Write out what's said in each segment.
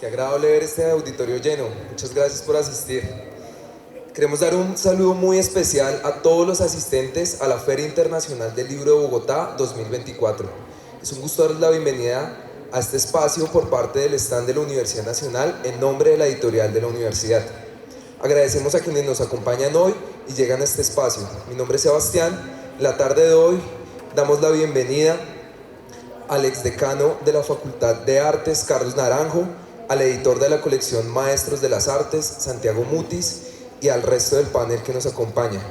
Qué agradable ver este auditorio lleno. Muchas gracias por asistir. Queremos dar un saludo muy especial a todos los asistentes a la Feria Internacional del Libro de Bogotá 2024. Es un gusto darles la bienvenida a este espacio por parte del stand de la Universidad Nacional en nombre de la editorial de la universidad. Agradecemos a quienes nos acompañan hoy y llegan a este espacio. Mi nombre es Sebastián. En la tarde de hoy damos la bienvenida al exdecano de la Facultad de Artes, Carlos Naranjo, al editor de la colección Maestros de las Artes, Santiago Mutis, y al resto del panel que nos acompaña.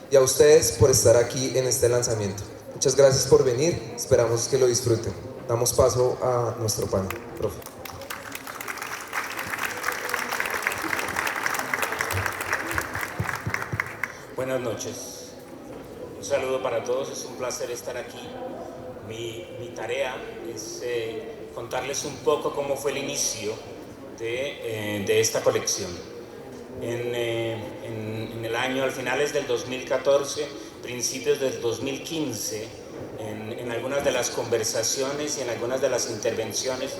Y a ustedes por estar aquí en este lanzamiento. Muchas gracias por venir, esperamos que lo disfruten. Damos paso a nuestro panel. Profe. Buenas noches. Un saludo para todos, es un placer estar aquí. Mi tarea es contarles un poco cómo fue el inicio de esta colección. En el año, al finales del 2014, principios del 2015, en algunas de las conversaciones y en algunas de las intervenciones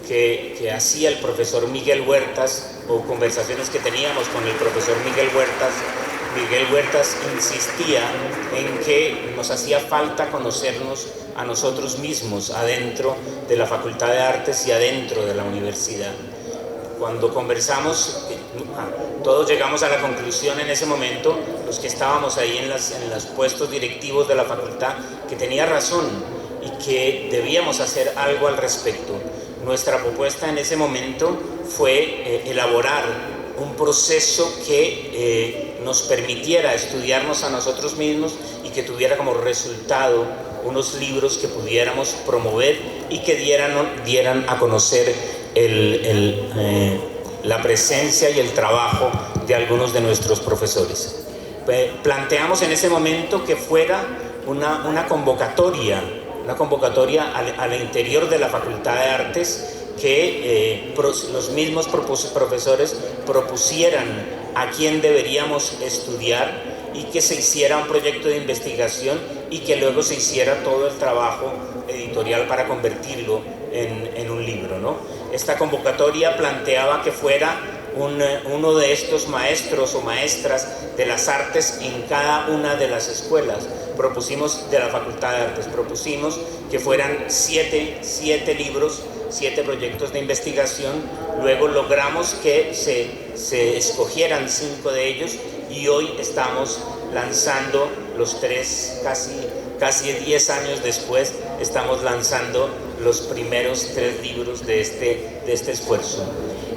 que hacía el profesor Miguel Huertas, o conversaciones que teníamos con el profesor Miguel Huertas insistía en que nos hacía falta conocernos a nosotros mismos adentro de la Facultad de Artes y adentro de la universidad. Cuando conversamos, todos llegamos a la conclusión en ese momento, los que estábamos ahí en los puestos directivos de la facultad, que tenía razón y que debíamos hacer algo al respecto. Nuestra propuesta en ese momento fue elaborar un proceso que nos permitiera estudiarnos a nosotros mismos y que tuviera como resultado unos libros que pudiéramos promover y que dieran a conocer la presencia y el trabajo de algunos de nuestros profesores. Planteamos en ese momento que fuera una convocatoria al interior de la Facultad de Artes, que los mismos profesores propusieran a quién deberíamos estudiar y que se hiciera un proyecto de investigación y que luego se hiciera todo el trabajo editorial para convertirlo en un libro, ¿no? Esta convocatoria planteaba que fuera uno de estos maestros o maestras de las artes en cada una de las escuelas. Propusimos de la Facultad de Artes, propusimos que fueran siete libros, 7 proyectos de investigación. Luego logramos que se escogieran 5 de ellos y hoy estamos lanzando los 3, casi 10 años después, estamos lanzando los primeros 3 libros de este esfuerzo.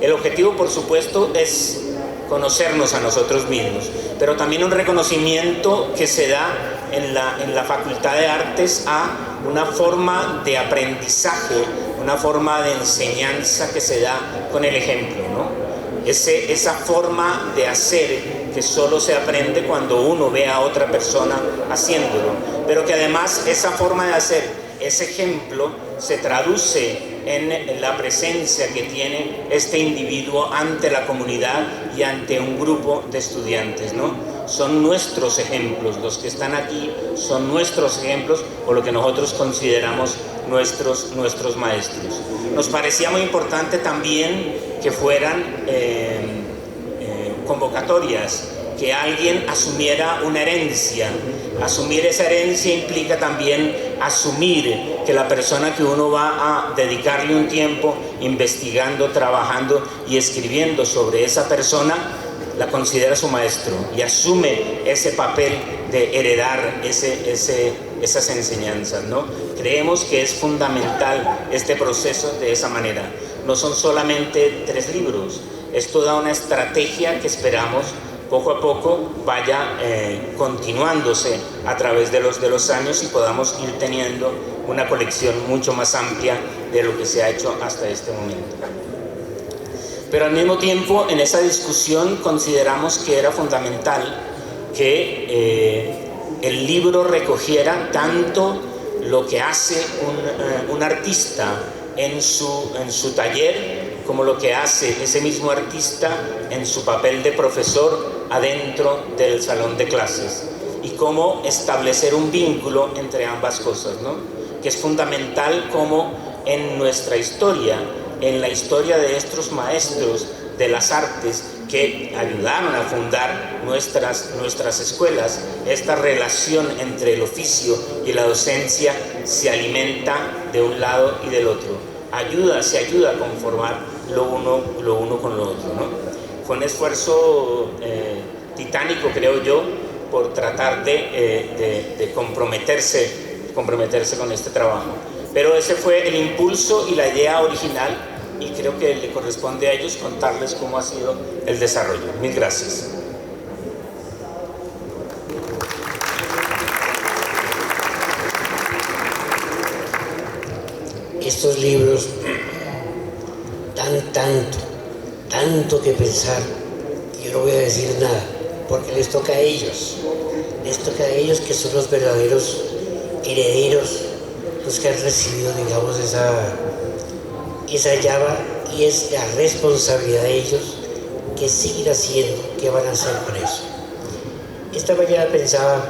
El objetivo, por supuesto, es conocernos a nosotros mismos, pero también un reconocimiento que se da en la Facultad de Artes a una forma de aprendizaje, una forma de enseñanza que se da con el ejemplo, ¿no? Esa forma de hacer que solo se aprende cuando uno ve a otra persona haciéndolo, pero que además esa forma de hacer, ese ejemplo, se traduce en la presencia que tiene este individuo ante la comunidad y ante un grupo de estudiantes, ¿no? Son nuestros ejemplos, los que están aquí son nuestros ejemplos, o lo que nosotros consideramos nuestros maestros. Nos parecía muy importante también que fueran convocatorias, que alguien asumiera una herencia. Asumir esa herencia implica también asumir que la persona que uno va a dedicarle un tiempo investigando, trabajando y escribiendo sobre esa persona, la considera su maestro y asume ese papel de heredar esas enseñanzas, ¿no? Creemos que es fundamental este proceso de esa manera. No son solamente 3 libros, es toda una estrategia que esperamos poco a poco vaya continuándose a través de los años y podamos ir teniendo una colección mucho más amplia de lo que se ha hecho hasta este momento. Pero al mismo tiempo, en esa discusión consideramos que era fundamental que el libro recogiera tanto lo que hace un artista en su taller, como lo que hace ese mismo artista en su papel de profesor adentro del salón de clases, y cómo establecer un vínculo entre ambas cosas, ¿no? Que es fundamental como en nuestra historia en la historia de estos maestros de las artes que ayudaron a fundar nuestras escuelas. Esta relación entre el oficio y la docencia se alimenta de un lado y del otro, se ayuda a conformar lo uno con lo otro, ¿no? Fue un esfuerzo titánico, creo yo, por tratar de comprometerse con este trabajo. Pero ese fue el impulso y la idea original, y creo que le corresponde a ellos contarles cómo ha sido el desarrollo. Mil gracias. Estos libros dan tanto que pensar, que yo no voy a decir nada, porque les toca a ellos que son los verdaderos herederos, los que han recibido, digamos, esa llama, y es la responsabilidad de ellos que siguen haciendo, que van a hacer con eso. Esta mañana pensaba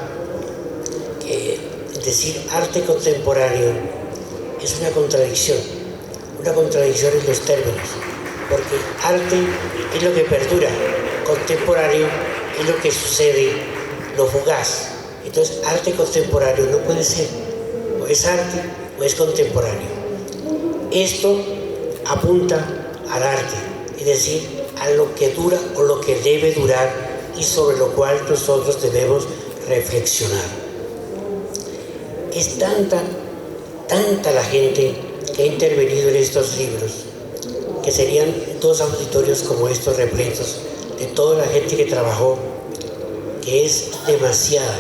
que decir arte contemporáneo es una contradicción en los términos, porque arte es lo que perdura, contemporáneo es lo que sucede, lo fugaz. Entonces, arte contemporáneo no puede ser, o es arte o es contemporáneo. Esto apunta al arte, es decir, a lo que dura o lo que debe durar y sobre lo cual nosotros debemos reflexionar. Es tanta la gente que ha intervenido en estos libros, que serían 2 auditorios como estos repletos de toda la gente que trabajó, que es demasiada.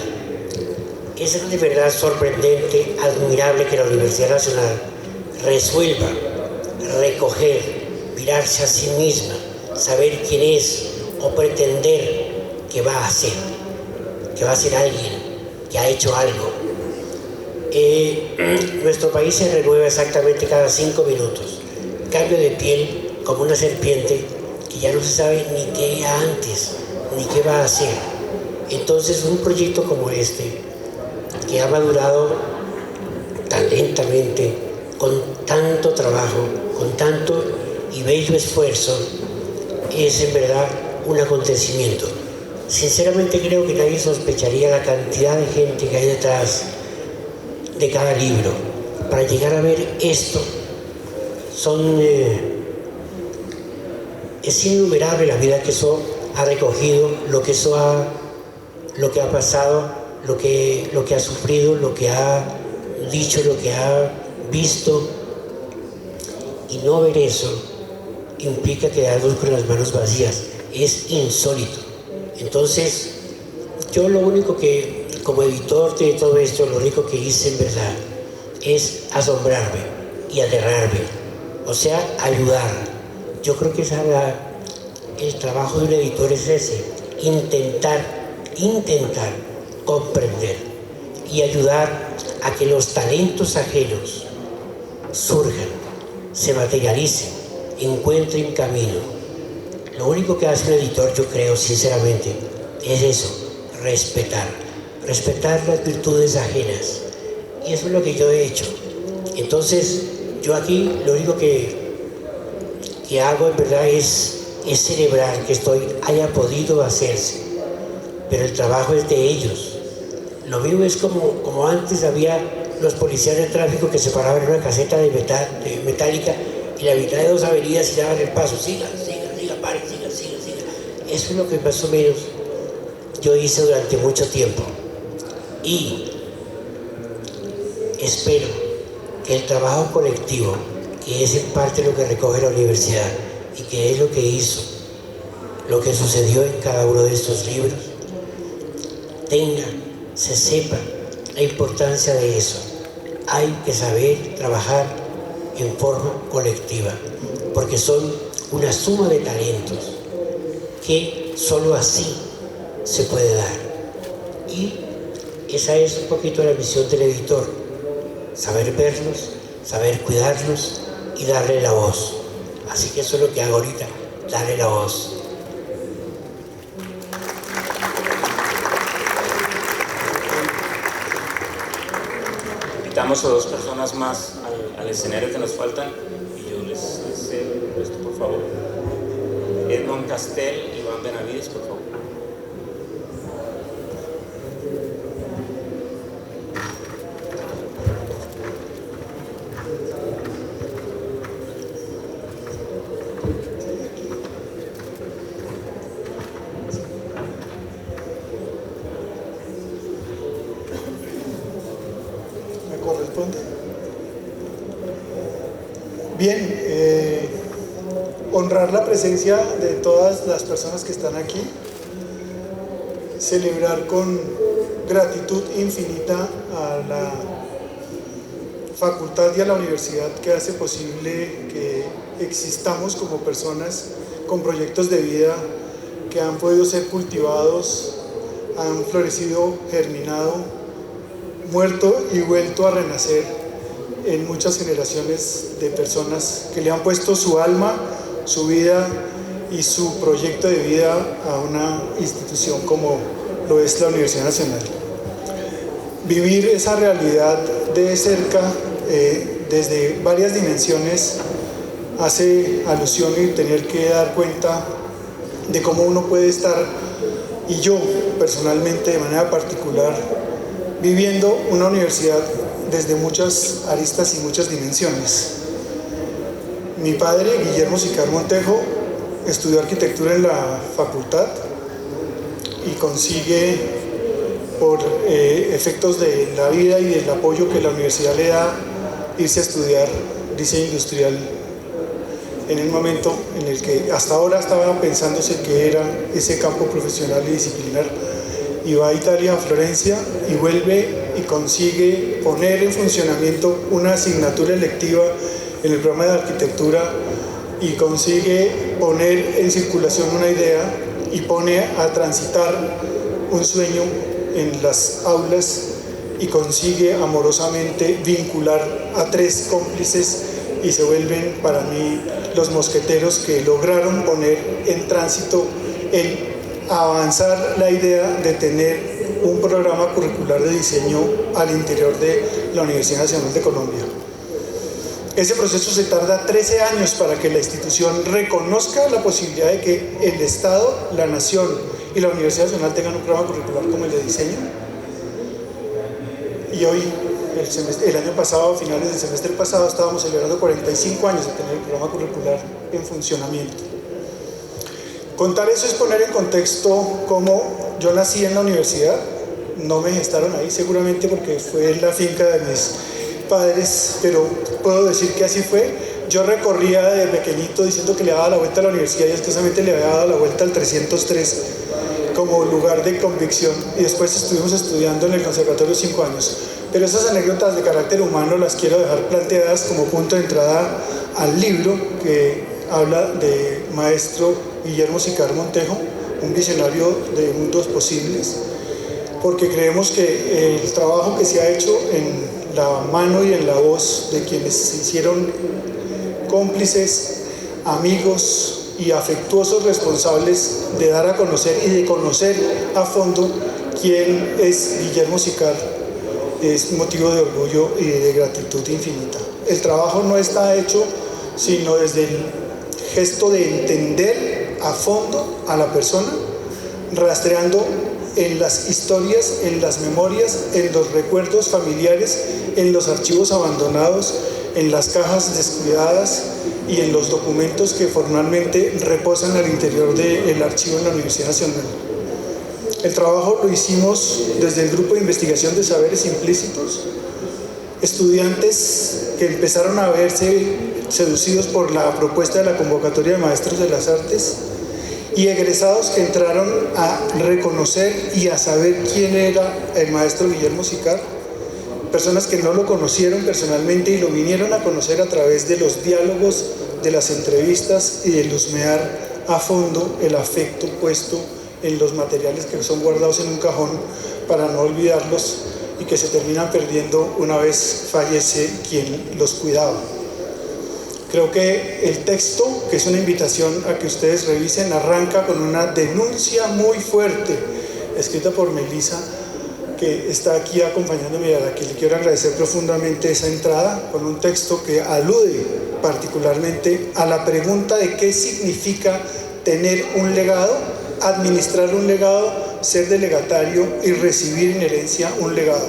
Es de verdad sorprendente, admirable que la Universidad Nacional resuelva recoger, mirarse a sí misma, saber quién es o pretender que va a ser alguien que ha hecho algo. Nuestro país se renueva exactamente cada 5 minutos. Cambio de piel como una serpiente que ya no se sabe ni qué era antes, ni qué va a hacer. Entonces, un proyecto como este, que ha madurado tan lentamente, con tanto trabajo, con tanto y bello esfuerzo, es en verdad un acontecimiento. Sinceramente creo que nadie sospecharía la cantidad de gente que hay detrás de cada libro. Para llegar a ver esto, es innumerable la vida que eso ha recogido, lo que ha pasado, lo que ha sufrido, lo que ha dicho, lo que ha visto. Y no ver eso implica quedarnos con las manos vacías. Es insólito. Entonces, yo lo único que, como editor de todo esto, lo único que hice en verdad es asombrarme y aterrarme, o sea, ayudar. Yo creo que el trabajo de un editor es ese, intentar comprender y ayudar a que los talentos ajenos surjan, se materialicen, encuentren camino. Lo único que hace un editor, yo creo sinceramente, es eso, respetar las virtudes ajenas. Y eso es lo que yo he hecho. Entonces, yo aquí lo único que hago en verdad es celebrar que esto haya podido hacerse. Pero el trabajo es de ellos. Lo mío es como antes había los policías de tráfico que se paraban en una caseta de metálica y la mitad de 2 avenidas y daban el paso. Siga, pare, siga. Eso es lo que más o menos yo hice durante mucho tiempo. Y espero que el trabajo colectivo, que es en parte lo que recoge la universidad y que es lo que hizo, lo que sucedió en cada uno de estos libros, se sepa la importancia de eso. Hay que saber trabajar en forma colectiva, porque son una suma de talentos que solo así se puede dar. Y esa es un poquito la misión del editor: saber verlos, saber cuidarlos y darle la voz. Así que eso es lo que hago ahorita, darle la voz. Invitamos a 2 personas más al escenario que nos faltan y yo les cedo Ramón Castel, Iván Benavides, por favor. ¿Me corresponde? Bien, honrar la presencia de todas las personas que están aquí, celebrar con gratitud infinita a la facultad y a la universidad que hace posible que existamos como personas con proyectos de vida que han podido ser cultivados, han florecido, germinado, muerto y vuelto a renacer en muchas generaciones de personas que le han puesto su alma, su vida y su proyecto de vida a una institución como lo es la Universidad Nacional. Vivir esa realidad de cerca, desde varias dimensiones, hace alusión y tener que dar cuenta de cómo uno puede estar, y yo personalmente de manera particular, viviendo una universidad desde muchas aristas y muchas dimensiones. Mi padre, Guillermo Sicar Montejo, estudió arquitectura en la facultad y consigue, por efectos de la vida y del apoyo que la universidad le da, irse a estudiar diseño industrial en el momento en el que hasta ahora estaba pensándose que era ese campo profesional y disciplinar. Y va a Italia, a Florencia, y vuelve y consigue poner en funcionamiento una asignatura electiva en el programa de arquitectura y consigue poner en circulación una idea y pone a transitar un sueño en las aulas y consigue amorosamente vincular a 3 cómplices y se vuelven para mí los mosqueteros que lograron poner en tránsito el avanzar la idea de tener un programa curricular de diseño al interior de la Universidad Nacional de Colombia. Ese proceso se tarda 13 años para que la institución reconozca la posibilidad de que el Estado, la Nación y la Universidad Nacional tengan un programa curricular como el de diseño. Y hoy, el año pasado, a finales del semestre pasado, estábamos celebrando 45 años de tener el programa curricular en funcionamiento. Contar eso es poner en contexto cómo yo nací en la universidad, no me gestaron ahí seguramente porque fue la finca de mis padres, pero puedo decir que así fue. Yo recorría de pequeñito diciendo que le daba la vuelta a la universidad y escasamente le había dado la vuelta al 303 como lugar de convicción, y después estuvimos estudiando en el conservatorio 5 años. Pero esas anécdotas de carácter humano las quiero dejar planteadas como punto de entrada al libro que habla de maestro Guillermo Sicar Montejo, un visionario de mundos posibles, porque creemos que el trabajo que se ha hecho en la mano y en la voz de quienes se hicieron cómplices, amigos y afectuosos responsables de dar a conocer y de conocer a fondo quién es Guillermo Sicar es motivo de orgullo y de gratitud infinita. El trabajo no está hecho sino desde el gesto de entender a fondo a la persona, rastreando en las historias, en las memorias, en los recuerdos familiares, en los archivos abandonados, en las cajas descuidadas y en los documentos que formalmente reposan al interior del archivo en la Universidad Nacional. El trabajo lo hicimos desde el grupo de investigación de saberes implícitos, estudiantes que empezaron a verse seducidos por la propuesta de la convocatoria de maestros de las artes y egresados que entraron a reconocer y a saber quién era el maestro Guillermo Sicar, personas que no lo conocieron personalmente y lo vinieron a conocer a través de los diálogos, de las entrevistas y de husmear a fondo el afecto puesto en los materiales que son guardados en un cajón para no olvidarlos y que se terminan perdiendo una vez fallece quien los cuidaba. Creo que el texto, que es una invitación a que ustedes revisen, arranca con una denuncia muy fuerte, escrita por Melissa, que está aquí acompañándome y a la que le quiero agradecer profundamente esa entrada, con un texto que alude particularmente a la pregunta de qué significa tener un legado, administrar un legado, ser delegatario y recibir en herencia un legado.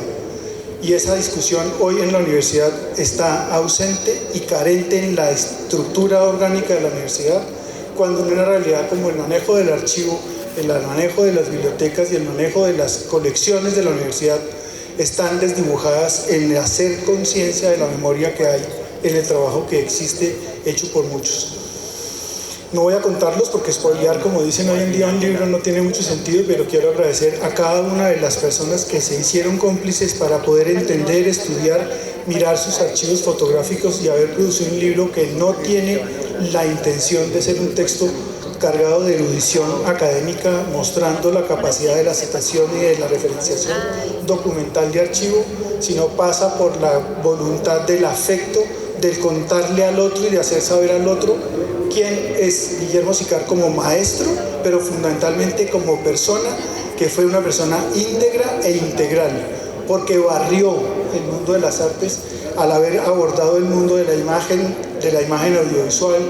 Y esa discusión hoy en la universidad está ausente y carente en la estructura orgánica de la universidad, cuando en una realidad como el manejo del archivo, el manejo de las bibliotecas y el manejo de las colecciones de la universidad están desdibujadas en hacer conciencia de la memoria que hay en el trabajo que existe hecho por muchos. No voy a contarlos porque spoilear, como dicen hoy en día, un libro no tiene mucho sentido, pero quiero agradecer a cada una de las personas que se hicieron cómplices para poder entender, estudiar, mirar sus archivos fotográficos y haber producido un libro que no tiene la intención de ser un texto cargado de erudición académica, mostrando la capacidad de la citación y de la referenciación documental de archivo, sino pasa por la voluntad del afecto, del contarle al otro y de hacer saber al otro quién es Guillermo Sicart como maestro, pero fundamentalmente como persona, que fue una persona íntegra e integral, porque barrió el mundo de las artes al haber abordado el mundo de la imagen audiovisual,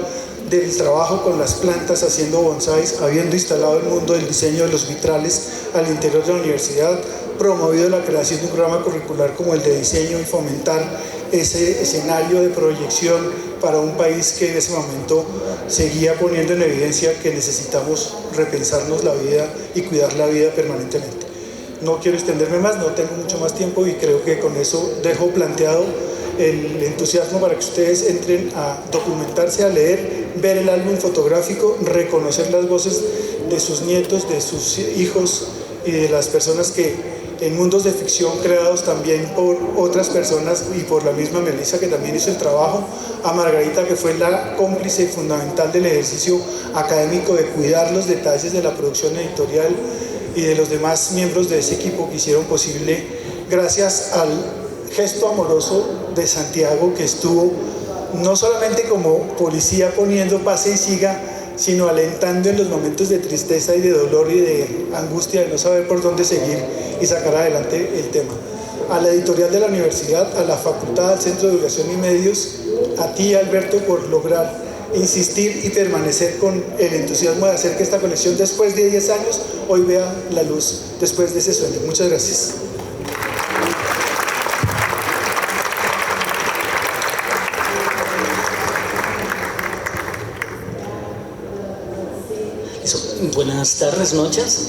del trabajo con las plantas haciendo bonsáis, habiendo instalado el mundo del diseño de los vitrales al interior de la universidad, promovido la creación de un programa curricular como el de diseño y fomentar ese escenario de proyección para un país que en ese momento seguía poniendo en evidencia que necesitamos repensarnos la vida y cuidar la vida permanentemente. No quiero extenderme más, no tengo mucho más tiempo y creo que con eso dejo planteado el entusiasmo para que ustedes entren a documentarse, a leer, ver el álbum fotográfico, reconocer las voces de sus nietos, de sus hijos y de las personas que en mundos de ficción creados también por otras personas y por la misma Melissa, que también hizo el trabajo, a Margarita, que fue la cómplice fundamental del ejercicio académico de cuidar los detalles de la producción editorial, y de los demás miembros de ese equipo que hicieron posible, gracias al gesto amoroso de Santiago, que estuvo no solamente como policía poniendo pase y siga, sino alentando en los momentos de tristeza y de dolor y de angustia de no saber por dónde seguir y sacar adelante el tema. A la editorial de la universidad, a la facultad, al Centro de Educación y Medios, a ti, Alberto, por lograr insistir y permanecer con el entusiasmo de hacer que esta colección, después de 10 años, hoy vea la luz después de ese sueño. Muchas gracias. Buenas tardes, noches.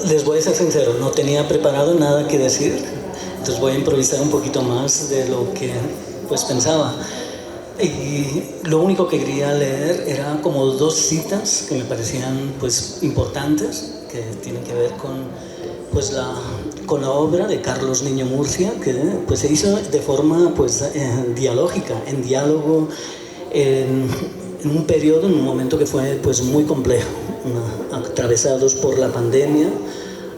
Les voy a ser sincero, no tenía preparado nada que decir, entonces voy a improvisar un poquito más de lo que pues pensaba. Y lo único que quería leer era como dos citas que me parecían pues importantes, que tienen que ver con la obra de Carlos Niño Murcia, que pues se hizo de forma pues dialógica, en diálogo, en un periodo, en un momento que fue pues muy complejo, atravesados por la pandemia,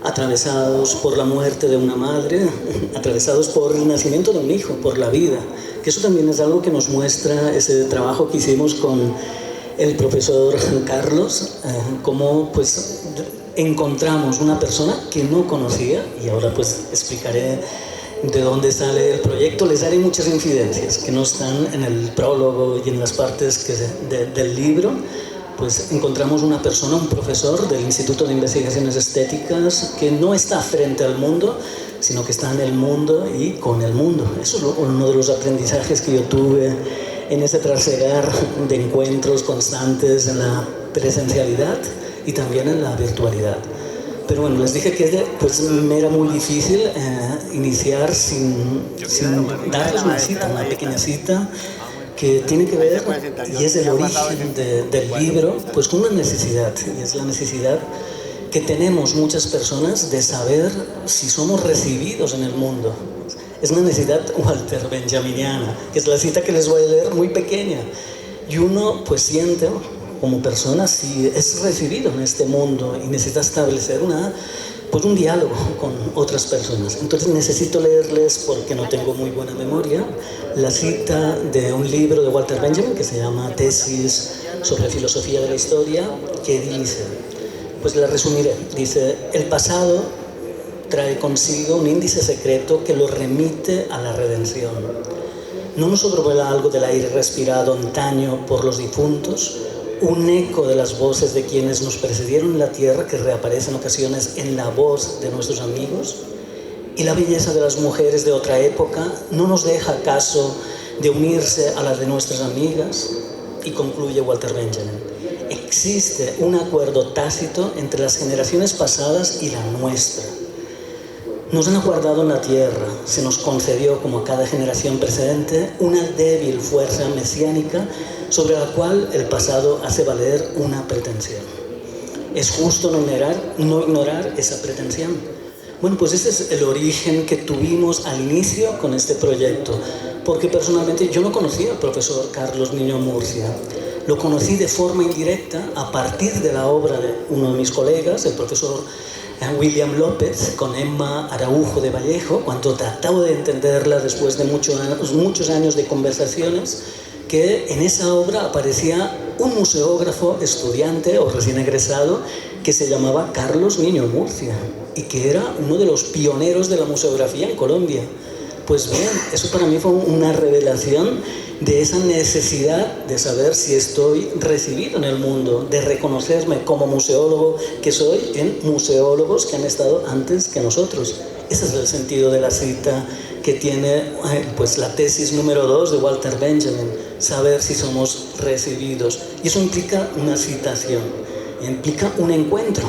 atravesados por la muerte de una madre, atravesados por el nacimiento de un hijo, por la vida, que eso también es algo que nos muestra ese trabajo que hicimos con el profesor Carlos, cómo pues encontramos una persona que no conocía, y ahora pues explicaré de dónde sale el proyecto. Les daré muchas infidencias que no están en el prólogo y en las partes del libro. Pues encontramos una persona, un profesor del Instituto de Investigaciones Estéticas, que no está frente al mundo, sino que está en el mundo y con el mundo. Eso es uno de los aprendizajes que yo tuve en ese trasegar de encuentros constantes en la presencialidad y también en la virtualidad. Pero bueno, les dije que pues, me era muy difícil iniciar sin darles una cita, una pequeña cita que tiene que ver, y es el origen del libro, pues con una necesidad, y es la necesidad que tenemos muchas personas de saber si somos recibidos en el mundo. Es una necesidad Walter Benjaminiana, que es la cita que les voy a leer, muy pequeña, y uno pues siente como persona si es recibido en este mundo y necesita establecer un diálogo con otras personas. Entonces necesito leerles, porque no tengo muy buena memoria, la cita de un libro de Walter Benjamin que se llama Tesis sobre Filosofía de la Historia, que dice, pues la resumiré, dice: el pasado trae consigo un índice secreto que lo remite a la redención. No nos sobrevuela algo del aire respirado antaño por los difuntos, un eco de las voces de quienes nos precedieron en la tierra, que reaparece en ocasiones en la voz de nuestros amigos, y la belleza de las mujeres de otra época no nos deja acaso de unirse a las de nuestras amigas. Y concluye Walter Benjamin: existe un acuerdo tácito entre las generaciones pasadas y la nuestra. Nos han aguardado en la tierra, se nos concedió, como a cada generación precedente, una débil fuerza mesiánica sobre la cual el pasado hace valer una pretensión. Es justo no ignorar esa pretensión. Bueno, pues este es el origen que tuvimos al inicio con este proyecto, porque personalmente yo no conocía al profesor Carlos Niño Murcia. Lo conocí de forma indirecta a partir de la obra de uno de mis colegas, el profesor William López, con Emma Araujo de Vallejo, cuando trataba de entenderla después de muchos años de conversaciones, que en esa obra aparecía un museógrafo estudiante o recién egresado que se llamaba Carlos Niño Murcia y que era uno de los pioneros de la museografía en Colombia. Pues bien, eso para mí fue una revelación de esa necesidad de saber si estoy recibido en el mundo, de reconocerme como museólogo que soy en museólogos que han estado antes que nosotros. Ese es el sentido de la cita que tiene pues la tesis número 2 de Walter Benjamin, saber si somos recibidos. Y eso implica una citación, implica un encuentro.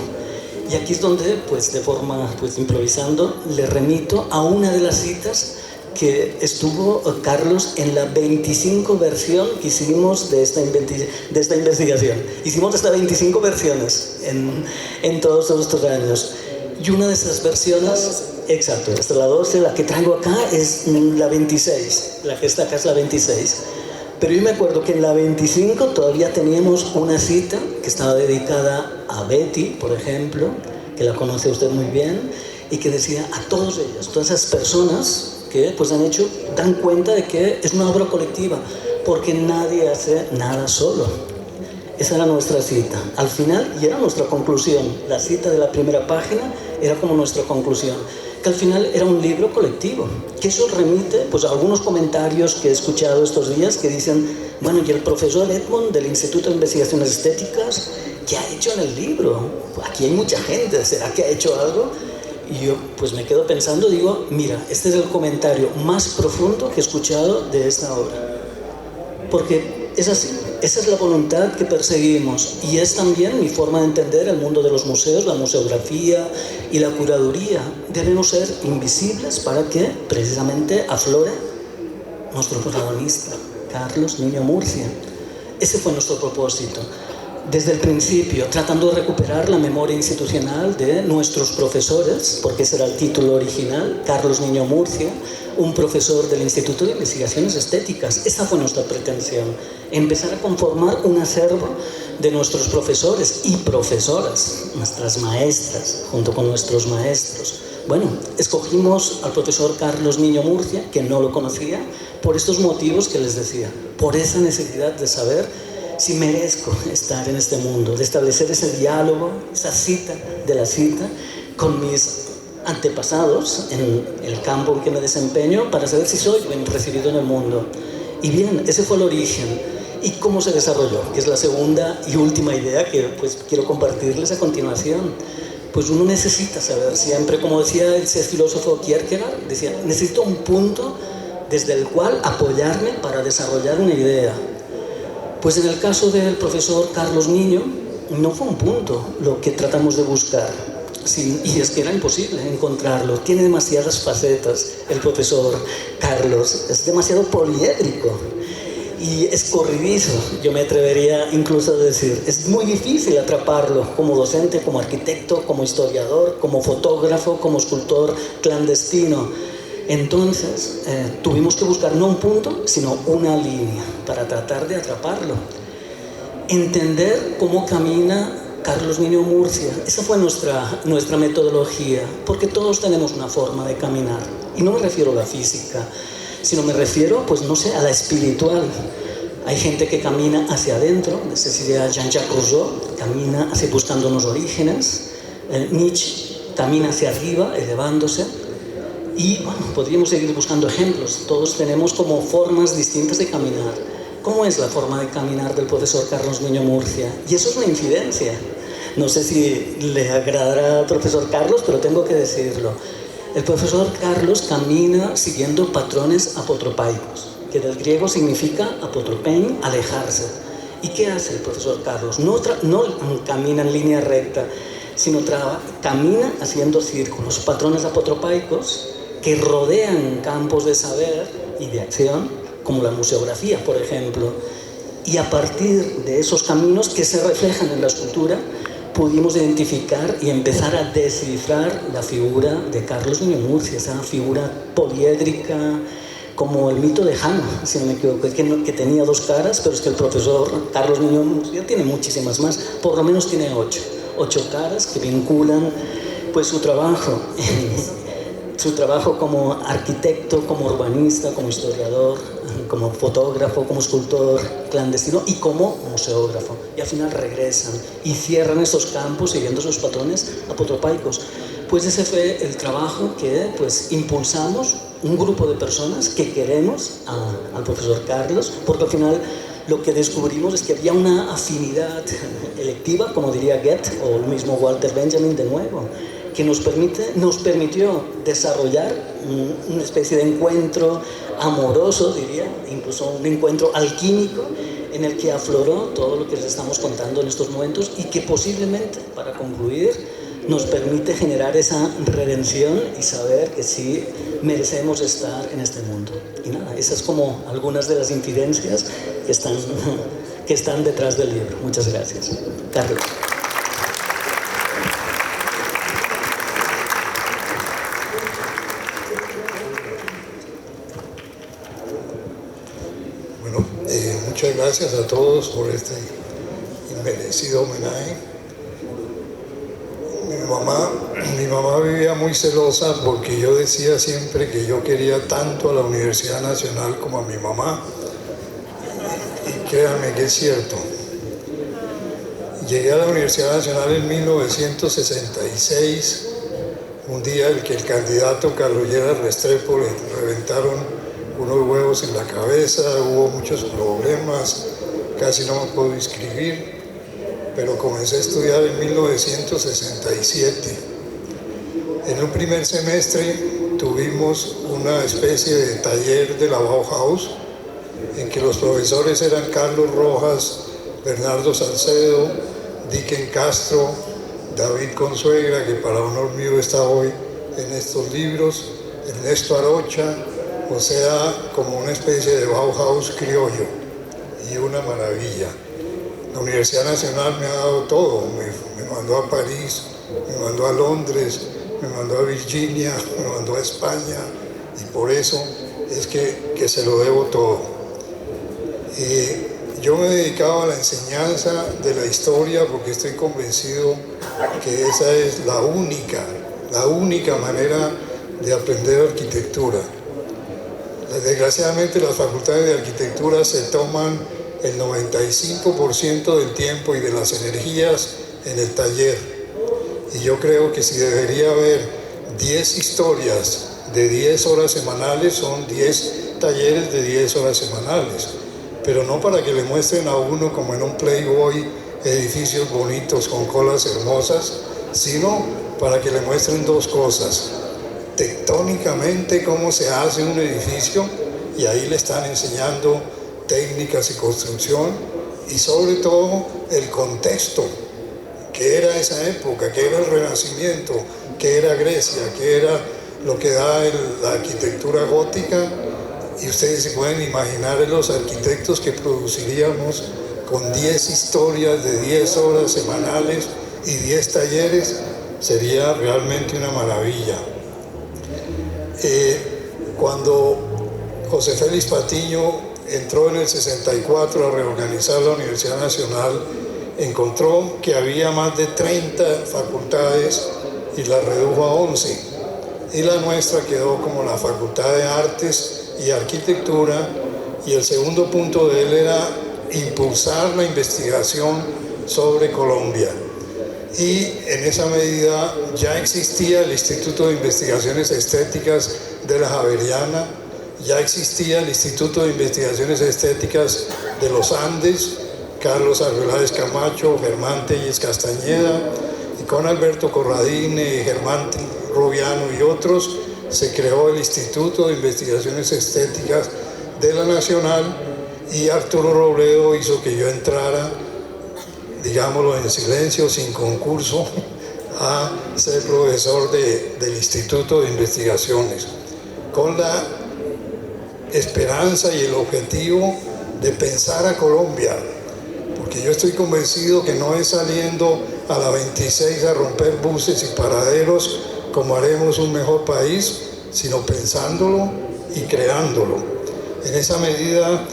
Y aquí es donde, pues de forma improvisando, le remito a una de las citas que estuvo Carlos en la 25 versión que hicimos de esta investigación. Hicimos hasta 25 versiones en todos estos años. Y una de esas versiones, exacto, esta es la 12, la que traigo acá es la 26, la que está acá es la 26. Pero yo me acuerdo que en la 25 todavía teníamos una cita que estaba dedicada a Betty, por ejemplo, que la conoce usted muy bien, y que decía a todos ellos, todas esas personas que pues dan cuenta de que es una obra colectiva, porque nadie hace nada solo. Esa era nuestra cita. Al final, y era nuestra conclusión, la cita de la primera página era como nuestra conclusión, que al final era un libro colectivo, que eso remite pues a algunos comentarios que he escuchado estos días que dicen, bueno, y el profesor Edmond del Instituto de Investigaciones Estéticas, ¿qué ha hecho en el libro? Aquí hay mucha gente, ¿será que ha hecho algo? Y yo pues me quedo pensando, digo, mira, este es el comentario más profundo que he escuchado de esta obra. Porque es así, esa es la voluntad que perseguimos y es también mi forma de entender el mundo de los museos, la museografía y la curaduría. Debemos ser invisibles para que precisamente aflore nuestro protagonista, Carlos Niño Murcia. Ese fue nuestro propósito. Desde el principio, tratando de recuperar la memoria institucional de nuestros profesores, porque ese era el título original, Carlos Niño Murcia, un profesor del Instituto de Investigaciones Estéticas. Esa fue nuestra pretensión, empezar a conformar un acervo de nuestros profesores y profesoras, nuestras maestras, junto con nuestros maestros. Bueno, escogimos al profesor Carlos Niño Murcia, que no lo conocía, por estos motivos que les decía, por esa necesidad de saber si merezco estar en este mundo, de establecer ese diálogo, esa cita de la cita con mis antepasados en el campo en que me desempeño para saber si soy bien recibido en el mundo. Y bien, ese fue el origen. ¿Y cómo se desarrolló? Que es la segunda y última idea que pues quiero compartirles a continuación. Pues uno necesita saber siempre, como decía ese filósofo Kierkegaard, decía, necesito un punto desde el cual apoyarme para desarrollar una idea. Pues en el caso del profesor Carlos Niño, no fue un punto lo que tratamos de buscar, sí, y es que era imposible encontrarlo. Tiene demasiadas facetas el profesor Carlos, es demasiado poliédrico y escorridizo, yo me atrevería incluso a decir. Es muy difícil atraparlo como docente, como arquitecto, como historiador, como fotógrafo, como escultor clandestino. Entonces, tuvimos que buscar no un punto, sino una línea para tratar de atraparlo. Entender cómo camina Carlos Niño Murcia. Esa fue nuestra metodología, porque todos tenemos una forma de caminar. Y no me refiero a la física, sino me refiero, pues no sé, a la espiritual. Hay gente que camina hacia adentro, decía Jean-Jacques Rousseau, camina hacia buscando los orígenes. Nietzsche camina hacia arriba, elevándose. Y bueno, podríamos seguir buscando ejemplos. Todos tenemos como formas distintas de caminar. ¿cómo es la forma de caminar del profesor Carlos Nuño Murcia? Y eso es una infidencia. No sé si le agradará al profesor Carlos, pero tengo que decirlo. El profesor Carlos camina siguiendo patrones apotropaicos, que del griego significa apotropein, alejarse. ¿Y qué hace el profesor Carlos? No camina en línea recta, sino camina haciendo círculos, patrones apotropaicos que rodean campos de saber y de acción, como la museografía, por ejemplo. Y a partir de esos caminos que se reflejan en la escultura, pudimos identificar y empezar a descifrar la figura de Carlos Nuño Murcia, esa figura poliédrica, como el mito de Jano, si no me equivoco, que tenía 2 caras, pero es que el profesor Carlos Nuño Murcia tiene muchísimas más, por lo menos tiene 8 caras que vinculan pues su trabajo como arquitecto, como urbanista, como historiador, como fotógrafo, como escultor clandestino y como museógrafo. Y al final regresan y cierran esos campos siguiendo esos patrones apotropaicos. Pues ese fue el trabajo que pues impulsamos un grupo de personas que queremos al profesor Carlos, porque al final lo que descubrimos es que había una afinidad electiva, como diría Goethe o el mismo Walter Benjamin de nuevo, que nos permitió desarrollar una especie de encuentro amoroso, diría, incluso un encuentro alquímico en el que afloró todo lo que les estamos contando en estos momentos y que posiblemente, para concluir, nos permite generar esa redención y saber que sí merecemos estar en este mundo. Y nada, esas como algunas de las incidencias que están detrás del libro. Muchas gracias. Carlos. Bueno, muchas gracias a todos por este inmerecido homenaje. Mi mamá vivía muy celosa porque yo decía siempre que yo quería tanto a la Universidad Nacional como a mi mamá. Y créanme que es cierto. Llegué a la Universidad Nacional en 1966, un día en que el candidato Carlos Lleras Restrepo le reventaron unos huevos en la cabeza, hubo muchos problemas, casi no me puedo inscribir, pero comencé a estudiar en 1967. En un primer semestre tuvimos una especie de taller de la Bauhaus, en que los profesores eran Carlos Rojas, Bernardo Salcedo, Dicken Castro, David Consuegra, que para honor mío está hoy en estos libros, Ernesto Arocha, o sea, como una especie de Bauhaus criollo, y una maravilla. La Universidad Nacional me ha dado todo, me mandó a París, me mandó a Londres, me mandó a Virginia, me mandó a España, y por eso es que se lo debo todo. Yo me he dedicado a la enseñanza de la historia porque estoy convencido que esa es la única manera de aprender arquitectura. Desgraciadamente las facultades de arquitectura se toman el 95% del tiempo y de las energías en el taller. Y yo creo que si debería haber 10 historias de 10 horas semanales, son 10 talleres de 10 horas semanales. Pero no para que le muestren a uno como en un Playboy edificios bonitos con colas hermosas, sino para que le muestren 2 cosas. Tectónicamente cómo se hace un edificio, y ahí le están enseñando técnicas y construcción, y sobre todo el contexto, que era esa época, que era el Renacimiento, que era Grecia, que era lo que da la arquitectura gótica. Y ustedes se pueden imaginar los arquitectos que produciríamos con 10 historias de 10 horas semanales y 10 talleres, sería realmente una maravilla. Cuando José Félix Patiño entró en el 64 a reorganizar la Universidad Nacional, encontró que había más de 30 facultades y la redujo a 11. Y la nuestra quedó como la Facultad de Artes y Arquitectura, y el segundo punto de él era impulsar la investigación sobre Colombia. Y en esa medida ya existía el Instituto de Investigaciones Estéticas de la Javeriana, ya existía el Instituto de Investigaciones Estéticas de los Andes, Carlos Arbeláez Camacho, Germán Telles Castañeda, y con Alberto Corradine, Germán Rubiano y otros, se creó el Instituto de Investigaciones Estéticas de la Nacional, y Arturo Robledo hizo que yo entrara, digámoslo en silencio, sin concurso, a ser profesor del Instituto de Investigaciones, con la esperanza y el objetivo de pensar a Colombia, porque yo estoy convencido que no es saliendo a la 26 a romper buses y paraderos como haremos un mejor país, sino pensándolo y creándolo. En esa medida,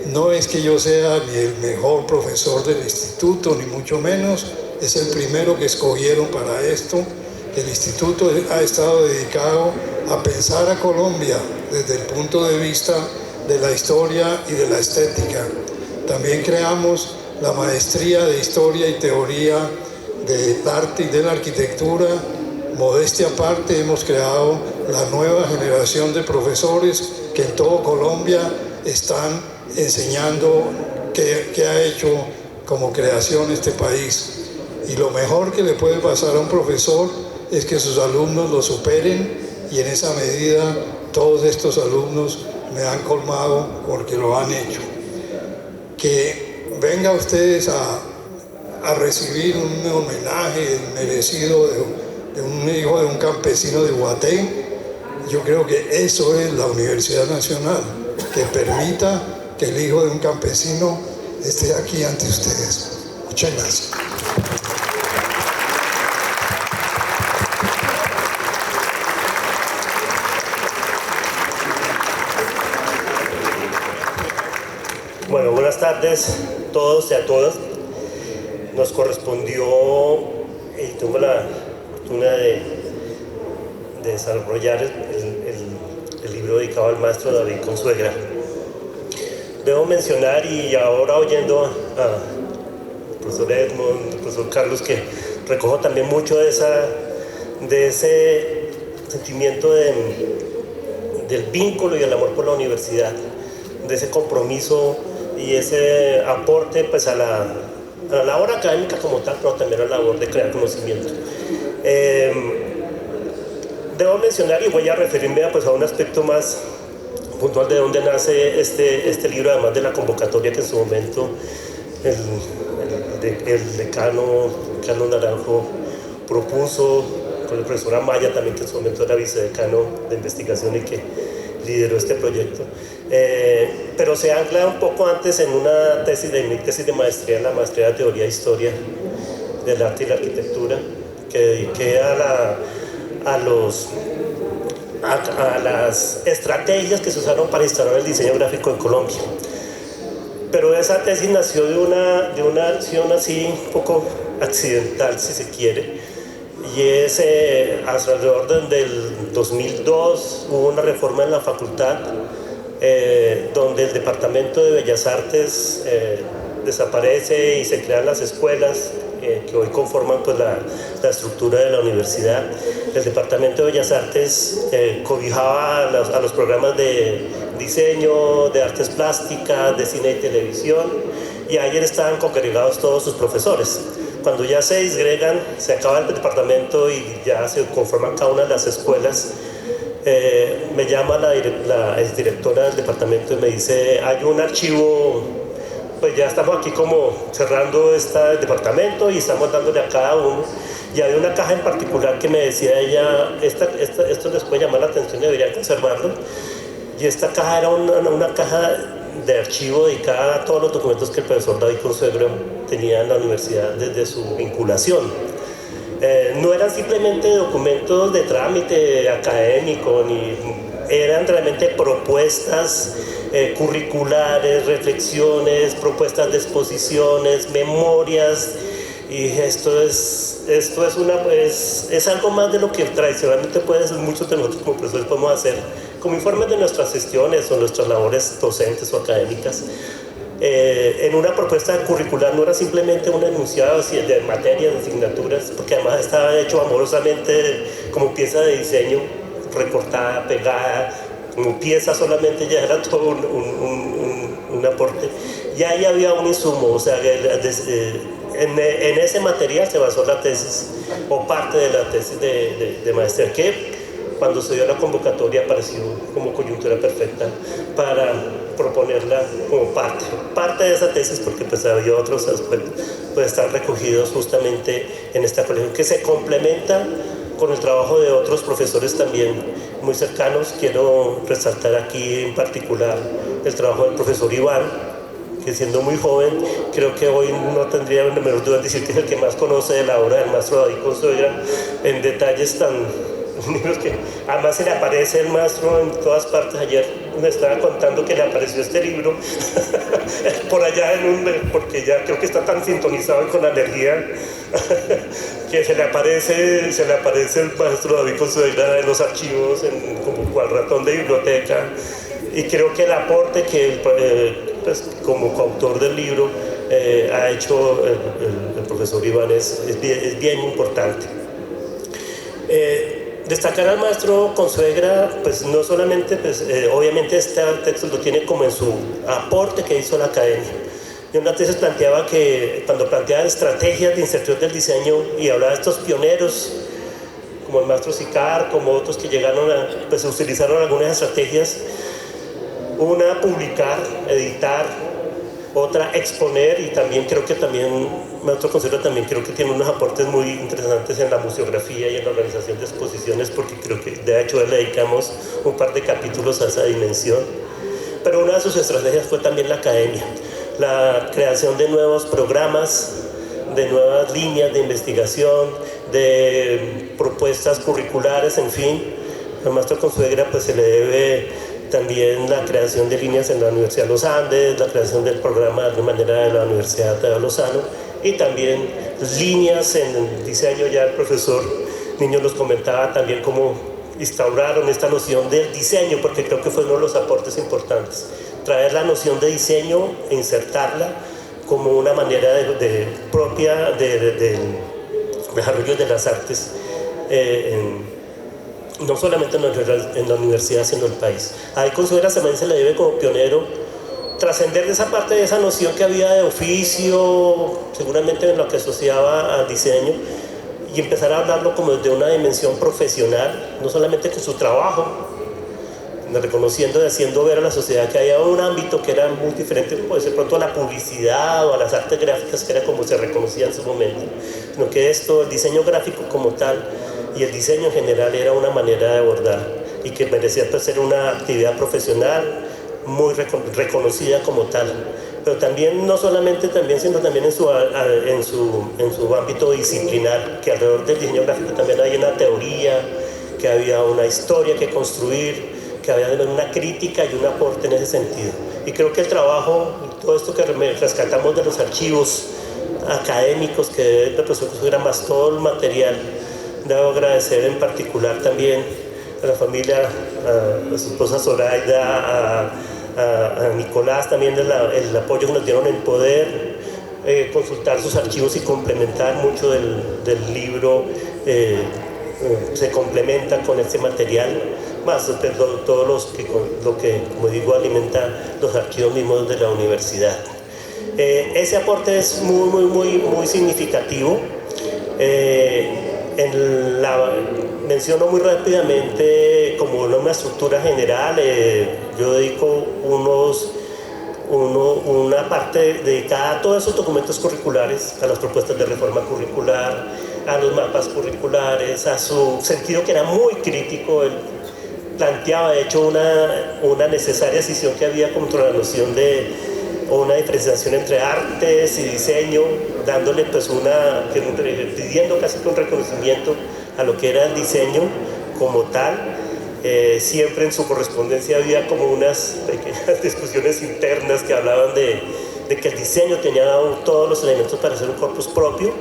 no es que yo sea ni el mejor profesor del instituto, ni mucho menos, es el primero que escogieron para esto. El instituto ha estado dedicado a pensar a Colombia desde el punto de vista de la historia y de la estética. También creamos la maestría de Historia y Teoría del Arte y de la Arquitectura. Modestia aparte, hemos creado la nueva generación de profesores que en todo Colombia están enseñando qué ha hecho como creación este país. Y lo mejor que le puede pasar a un profesor es que sus alumnos lo superen, y en esa medida todos estos alumnos me han colmado porque lo han hecho. Que venga ustedes a recibir un homenaje merecido de un hijo de un campesino de Guaté, yo creo que eso es la Universidad Nacional, que permita que el hijo de un campesino esté aquí ante ustedes. Muchas gracias. Bueno, buenas tardes a todos y a todas. Nos correspondió, y tengo la fortuna de desarrollar el libro dedicado al maestro David Consuegra. Debo mencionar, y ahora oyendo al profesor Edmond, al profesor Carlos, que recojo también mucho de ese sentimiento del vínculo y el amor por la universidad, de ese compromiso y ese aporte pues a la labor académica como tal, pero también a la labor de crear conocimiento. Debo mencionar, y voy a referirme pues, a un aspecto más puntual de dónde nace este libro, además de la convocatoria que en su momento el decano Carlos Naranjo propuso, con el profesor Amaya también, que en su momento era vicedecano de investigación y que lideró este proyecto. Pero se ancla un poco antes en una tesis de maestría, en la maestría de Teoría e Historia del Arte y la Arquitectura, que dediqué a las estrategias que se usaron para instaurar el diseño gráfico en Colombia. Pero esa tesis nació de una acción así un poco accidental, si se quiere, y es alrededor del 2002 hubo una reforma en la facultad donde el Departamento de Bellas Artes desaparece y se crean las escuelas que hoy conforman pues, la estructura de la universidad. El Departamento de Bellas Artes cobijaba a los programas de diseño, de artes plásticas, de cine y televisión, y ayer estaban congregados todos sus profesores. Cuando ya se disgregan, se acaba el departamento y ya se conforman cada una de las escuelas, me llama la exdirectora del departamento y me dice, hay un archivo, pues ya estamos aquí como cerrando este departamento y estamos dándole a cada uno, y había una caja en particular que me decía ella, esto les puede llamar la atención, deberían conservarlo, y esta caja era una caja de archivo dedicada a todos los documentos que el profesor David Consuegra tenía en la universidad desde su vinculación. No eran simplemente documentos de trámite académico, eran realmente propuestas curriculares, reflexiones, propuestas de exposiciones, memorias, y esto es algo más de lo que tradicionalmente muchos de nosotros como profesores podemos hacer, como informes de nuestras gestiones o nuestras labores docentes o académicas. En una propuesta curricular no era simplemente un enunciado de materias, de asignaturas, porque además estaba hecho amorosamente como pieza de diseño, recortada, pegada, como pieza solamente ya era todo un aporte. Y ahí había un insumo, o sea, en ese material se basó la tesis, o parte de la tesis de Maester, que cuando se dio la convocatoria apareció como coyuntura perfecta para proponerla como parte de esa tesis, porque pues había otros aspectos pues están recogidos justamente en esta colección, que se complementa con el trabajo de otros profesores también muy cercanos. Quiero resaltar aquí en particular el trabajo del profesor Iván, que siendo muy joven, creo que hoy no tendría la menor duda en decir que es el que más conoce de la obra del maestro David Consuegra en detalles tan que además se le aparece el maestro en todas partes. Ayer me estaba contando que le apareció este libro por allá porque ya creo que está tan sintonizado con la energía que se le aparece el maestro David Consuegra en los archivos como cual ratón de biblioteca. Y creo que el aporte que pues, como coautor del libro ha hecho el profesor Iván es bien importante. Destacar al maestro Consuegra, pues no solamente, pues, obviamente este texto lo tiene como en su aporte que hizo a la academia. Y una tesis planteaba que cuando planteaba estrategias de inserción del diseño y hablaba de estos pioneros, como el maestro Sicar, como otros que llegaron pues utilizaron algunas estrategias, una publicar, editar, otra exponer, y también creo que maestro Consuegra también creo que tiene unos aportes muy interesantes en la museografía y en la organización de exposiciones, porque creo que de hecho le dedicamos un par de capítulos a esa dimensión. Pero una de sus estrategias fue también la academia, la creación de nuevos programas, de nuevas líneas de investigación, de propuestas curriculares, en fin. Al maestro Consuegra pues se le debe también la creación de líneas en la Universidad de los Andes, la creación del programa de alguna manera de la Universidad de Lozano, y también líneas en el diseño. Ya el profesor Niño nos comentaba también cómo instauraron esta noción del diseño, porque creo que fue uno de los aportes importantes, traer la noción de diseño e insertarla como una manera propia del desarrollo de las artes no solamente en la universidad, sino en el país. A Consuegra también se le debe como pionero trascender de esa parte, de esa noción que había de oficio, seguramente en lo que asociaba al diseño, y empezar a hablarlo como desde una dimensión profesional, no solamente con su trabajo, reconociendo y haciendo ver a la sociedad que había un ámbito que era muy diferente, pues de pronto a la publicidad o a las artes gráficas, que era como se reconocía en su momento, sino que el diseño gráfico como tal y el diseño en general era una manera de abordar, y que merecía pues, ser una actividad profesional muy reconocida como tal, pero también no solamente sino también en su ámbito disciplinar, que alrededor del diseño gráfico también hay una teoría, que había una historia que construir, que había una crítica y un aporte en ese sentido. Y creo que el trabajo, todo esto que rescatamos de los archivos académicos que debe el profesor Consuegra, más todo el material, debo agradecer en particular también a la familia, a su esposa Zoraida, a Nicolás también el apoyo que nos dieron en poder consultar sus archivos y complementar mucho del libro, se complementa con este material, más todo lo que, como digo, alimenta los archivos mismos de la universidad. Ese aporte es muy significativo. Menciono muy rápidamente como una estructura general. Yo dedico una parte dedicada a todos esos documentos curriculares, a las propuestas de reforma curricular, a los mapas curriculares, a su sentido que era muy crítico. Él planteaba de hecho una necesaria decisión que había contra la noción de una diferenciación entre artes y diseño, dándole pues pidiendo casi que un reconocimiento a lo que era el diseño como tal. Siempre en su correspondencia había como unas pequeñas discusiones internas que hablaban de que el diseño tenía todos los elementos para ser un corpus propio,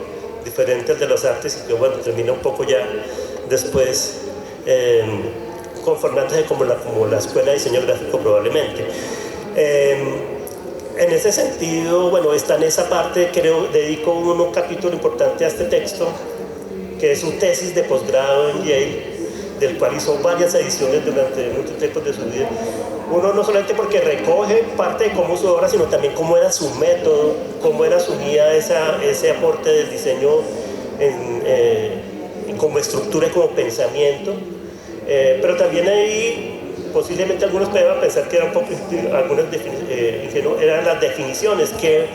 diferente al de las artes, y que bueno, termina un poco ya después conformándose como la escuela de diseño gráfico probablemente. En ese sentido, bueno, está en esa parte, creo, dedico un capítulo importante a este texto, que es su tesis de posgrado en Yale, del cual hizo varias ediciones durante muchos tiempos de su vida. Uno no solamente porque recoge parte de cómo su obra, sino también cómo era su método, cómo era su guía, ese aporte del diseño como estructura y como pensamiento. Pero también ahí posiblemente algunos puedan pensar que era un poco eran las definiciones que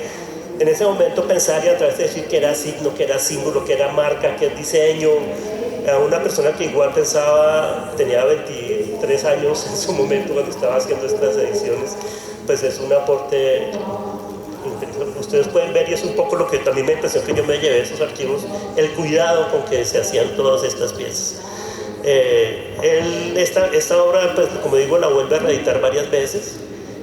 en ese momento pensaría a través de decir que era signo, que era símbolo, que era marca, que es diseño. A una persona que igual pensaba, tenía 23 años en su momento cuando estaba haciendo estas ediciones, pues es un aporte interesante. Ustedes pueden ver, y es un poco lo que también me impresionó que yo me llevé de esos archivos, el cuidado con que se hacían todas estas piezas. Esta obra, pues como digo, la vuelve a reeditar varias veces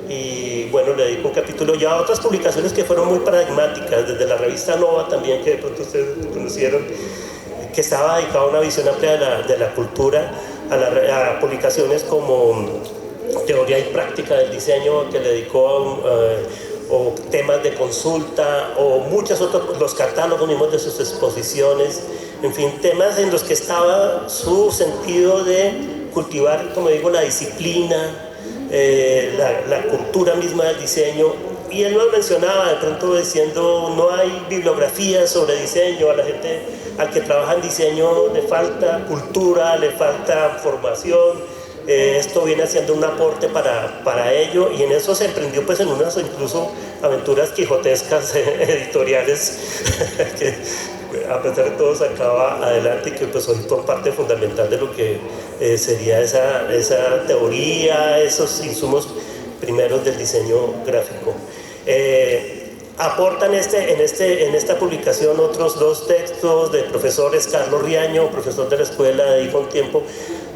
y bueno, le dedico un capítulo ya a otras publicaciones que fueron muy paradigmáticas, desde la revista Nova también, que de pronto ustedes conocieron, que estaba dedicado a una visión amplia de la cultura, a publicaciones como Teoría y Práctica del Diseño, que le dedicó o temas de consulta, o muchos otros, los catálogos mismos de sus exposiciones, en fin, temas en los que estaba su sentido de cultivar, como digo, la disciplina, la cultura misma del diseño. Y él nos mencionaba de pronto diciendo, no hay bibliografía sobre diseño, a la gente, al que trabaja en diseño le falta cultura, le falta formación. Esto viene haciendo un aporte para ello, y en eso se emprendió pues en unas incluso aventuras quijotescas editoriales que a pesar de todo sacaba adelante, y que pues son parte fundamental de lo que sería esa teoría, esos insumos primeros del diseño gráfico. Aportan en esta publicación otros dos textos de profesores, Carlos Riaño, profesor de la escuela, dedica un tiempo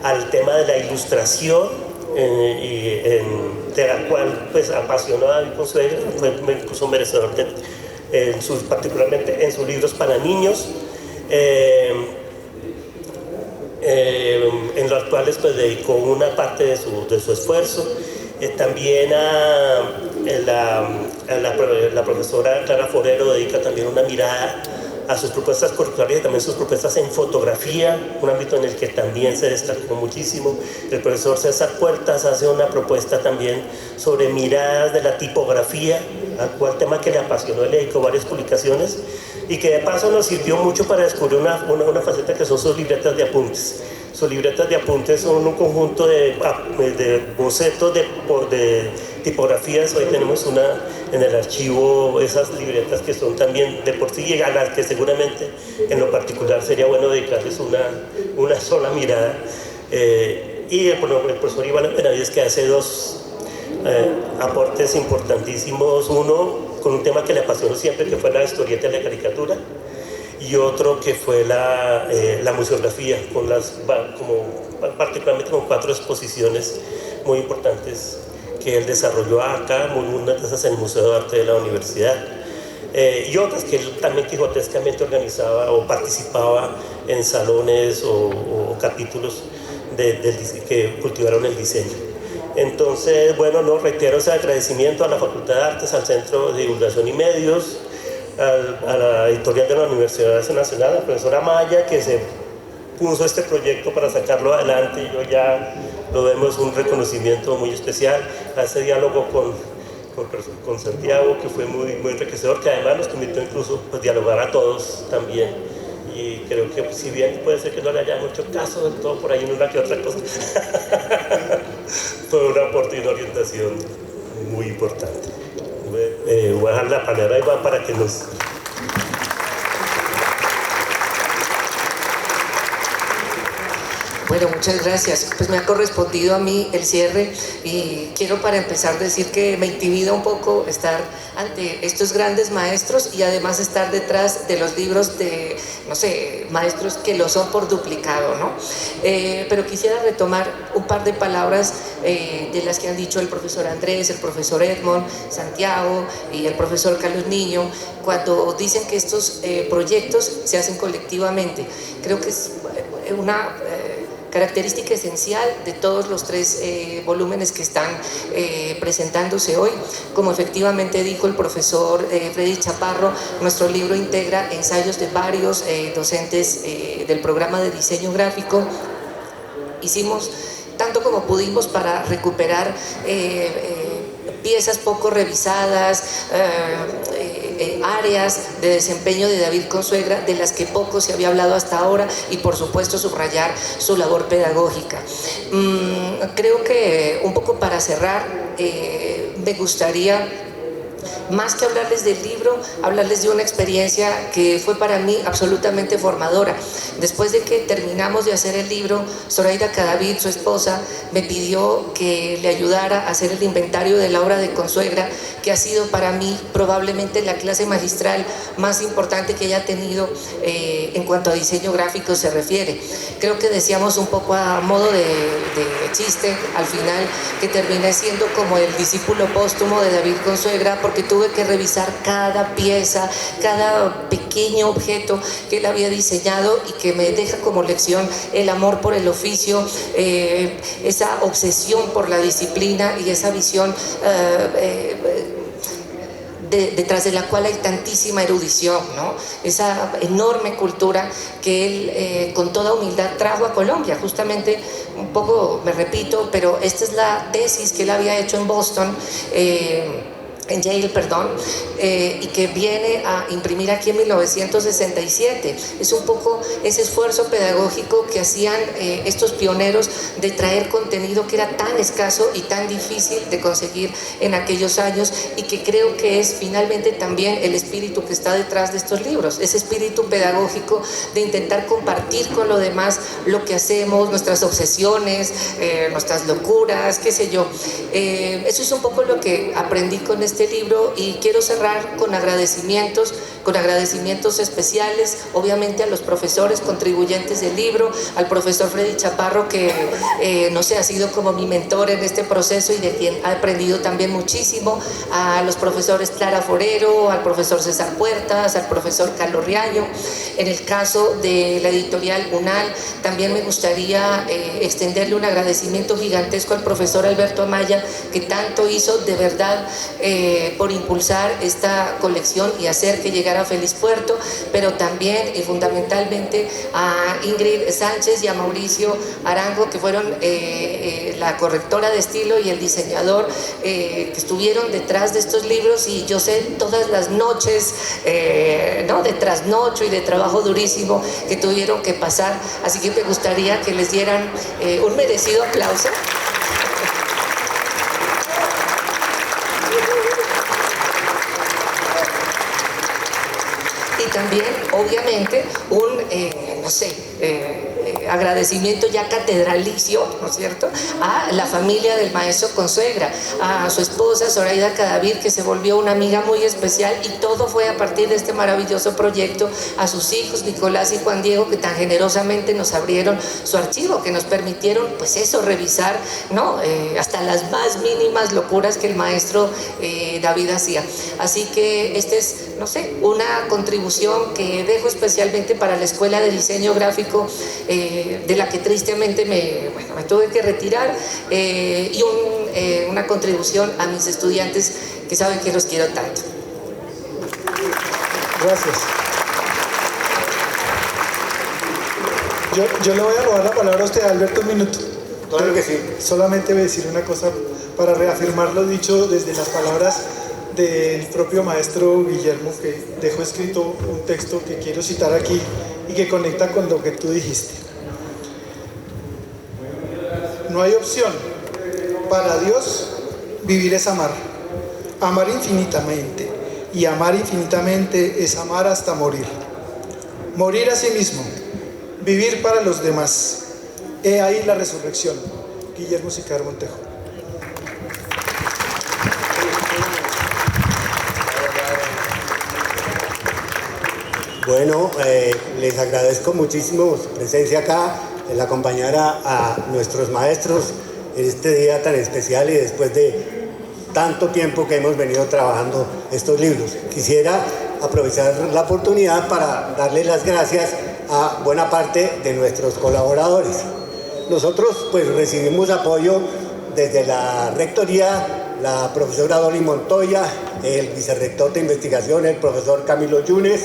al tema de la ilustración, de la cual pues apasionó a David Consuegra, fue incluso merecedor particularmente en sus libros para niños, en los cuales pues dedicó una parte de su esfuerzo. También la profesora Clara Forero dedica también una mirada a sus propuestas curriculares y también sus propuestas en fotografía, un ámbito en el que también se destacó muchísimo. El profesor César Puertas hace una propuesta también sobre miradas de la tipografía, al cual tema que le apasionó, le dedicó varias publicaciones, y que de paso nos sirvió mucho para descubrir una faceta que son sus libretas de apuntes. Sus libretas de apuntes son un conjunto de bocetos de tipografías. Hoy tenemos en el archivo esas libretas que son también de por sí, a las que seguramente en lo particular sería bueno dedicarles una sola mirada. Y el profesor Iván Benavides, que hace dos aportes importantísimos, uno con un tema que le apasionó siempre, que fue la historieta y la caricatura, y otro que fue la museografía, particularmente con 4 exposiciones muy importantes que él desarrolló acá, una de esas en el Museo de Arte de la Universidad, y otras que él también quijotescamente organizaba o participaba en salones o capítulos que cultivaron el diseño. Entonces, bueno, reitero ese agradecimiento a la Facultad de Artes, al Centro de Divulgación y Medios, a la editorial de la Universidad Nacional, a la profesora Maya, que se puso este proyecto para sacarlo adelante, y yo ya lo vemos un reconocimiento muy especial a ese diálogo con Santiago, que fue muy, muy enriquecedor, que además nos permitió incluso pues, dialogar a todos también. Y creo que si bien puede ser que no le haya mucho caso del todo por ahí en una que otra cosa, fue un aporte y una orientación muy importante. Voy a dejar la palabra a Iván para que nos... Bueno, muchas gracias. Pues me ha correspondido a mí el cierre, y quiero para empezar decir que me intimida un poco estar ante estos grandes maestros y además estar detrás de los libros de, no sé, maestros que lo son por duplicado, ¿no? Pero quisiera retomar un par de palabras de las que han dicho el profesor Andrés, el profesor Edmond, Santiago y el profesor Carlos Niño, cuando dicen que estos proyectos se hacen colectivamente. Creo que es una característica esencial de todos los 3 volúmenes que están presentándose hoy. Como efectivamente dijo el profesor Freddy Chaparro, nuestro libro integra ensayos de varios docentes del programa de diseño gráfico, hicimos tanto como pudimos para recuperar piezas poco revisadas, áreas de desempeño de David Consuegra de las que poco se había hablado hasta ahora, y por supuesto subrayar su labor pedagógica. Creo que un poco para cerrar, me gustaría, más que hablarles del libro, hablarles de una experiencia que fue para mí absolutamente formadora. Después de que terminamos de hacer el libro, Zoraida Cadavid, su esposa, me pidió que le ayudara a hacer el inventario de la obra de Consuegra, que ha sido para mí probablemente la clase magistral más importante que ella ha tenido en cuanto a diseño gráfico se refiere. Creo que decíamos un poco a modo de chiste al final que terminé siendo como el discípulo póstumo de David Consuegra, porque tuve que revisar cada pieza, cada pequeño objeto que él había diseñado, y que me deja como lección el amor por el oficio, esa obsesión por la disciplina y esa visión detrás de la cual hay tantísima erudición, ¿no? Esa enorme cultura que él con toda humildad trajo a Colombia. Justamente, un poco me repito, pero esta es la tesis que él había hecho en Boston, en Yale, perdón, y que viene a imprimir aquí en 1967. Es un poco ese esfuerzo pedagógico que hacían estos pioneros de traer contenido que era tan escaso y tan difícil de conseguir en aquellos años, y que creo que es finalmente también el espíritu que está detrás de estos libros, ese espíritu pedagógico de intentar compartir con los demás lo que hacemos, nuestras obsesiones, nuestras locuras, qué sé yo. Eso es un poco lo que aprendí con este libro, y quiero cerrar con agradecimientos especiales, obviamente a los profesores contribuyentes del libro, al profesor Freddy Chaparro, que no sé, ha sido como mi mentor en este proceso y de quien he aprendido también muchísimo, a los profesores Clara Forero, al profesor César Puertas, al profesor Carlos Riaño. En el caso de la editorial UNAL, también me gustaría extenderle un agradecimiento gigantesco al profesor Alberto Amaya, que tanto hizo de verdad por impulsar esta colección y hacer que llegara a Feliz Puerto, pero también y fundamentalmente a Ingrid Sánchez y a Mauricio Arango, que fueron la correctora de estilo y el diseñador que estuvieron detrás de estos libros, y yo sé todas las noches ¿no? de trasnocho y de trabajo durísimo que tuvieron que pasar, así que me gustaría que les dieran un merecido aplauso. Y también, obviamente, un, agradecimiento ya catedralicio, ¿no es cierto?, a la familia del maestro Consuegra, a su esposa Zoraida Cadavid, que se volvió una amiga muy especial, y todo fue a partir de este maravilloso proyecto, a sus hijos Nicolás y Juan Diego, que tan generosamente nos abrieron su archivo, que nos permitieron, pues eso, revisar, ¿no?, hasta las más mínimas locuras que el maestro David hacía. Así que esta es, no sé, una contribución que dejo especialmente para la Escuela de Diseño Gráfico, de la que tristemente me tuve que retirar, y una contribución a mis estudiantes, que saben que los quiero tanto. Gracias. Yo le voy a robar la palabra a usted, Alberto, un minuto. Claro que sí. Solamente voy a decir una cosa para reafirmar lo dicho desde las palabras del propio maestro Guillermo, que dejó escrito un texto que quiero citar aquí y que conecta con lo que tú dijiste. No hay opción. Para Dios, vivir es amar. Amar infinitamente. Y amar infinitamente es amar hasta morir. Morir a sí mismo. Vivir para los demás. He ahí la resurrección. Guillermo Sicar Montejo. Bueno, les agradezco muchísimo su presencia acá, el acompañar a nuestros maestros en este día tan especial y después de tanto tiempo que hemos venido trabajando estos libros. Quisiera aprovechar la oportunidad para darle las gracias a buena parte de nuestros colaboradores. Nosotros pues recibimos apoyo desde la rectoría, la profesora Dolly Montoya, el vicerrector de investigación, el profesor Camilo Yunes,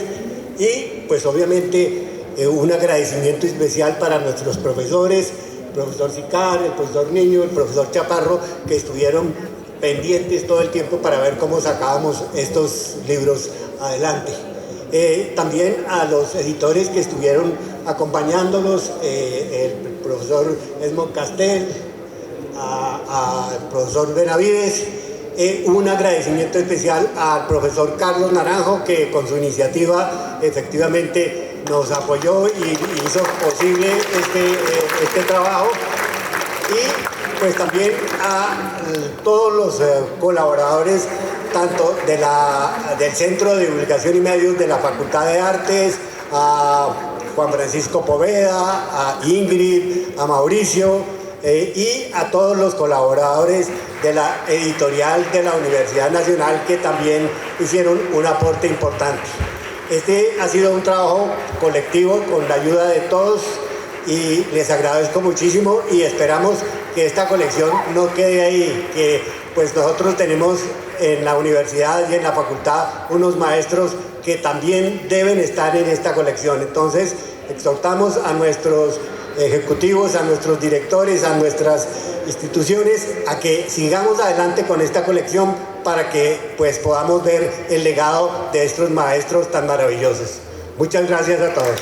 y pues obviamente un agradecimiento especial para nuestros profesores, profesor Sicar, el profesor Niño, el profesor Chaparro, que estuvieron pendientes todo el tiempo para ver cómo sacábamos estos libros adelante. También a los editores que estuvieron acompañándolos, el profesor Esmond Castel, al profesor Benavides, un agradecimiento especial al profesor Carlos Naranjo, que con su efectivamente nos apoyó y hizo posible este trabajo, y pues también a todos los colaboradores tanto del Centro de Divulgación y Medios de la Facultad de Artes, a Juan Francisco Poveda, a Ingrid, a Mauricio, y a todos los colaboradores de la editorial de la Universidad Nacional, que también hicieron un aporte importante. Este ha sido un trabajo colectivo con la ayuda de todos, y les agradezco muchísimo, y esperamos que esta colección no quede ahí, que pues nosotros tenemos en la universidad y en la facultad unos maestros que también deben estar en esta colección. Entonces exhortamos a nuestros ejecutivos, a nuestros directores, a nuestras instituciones, a que sigamos adelante con esta colección para que pues podamos ver el legado de estos maestros tan maravillosos. Muchas gracias a todos.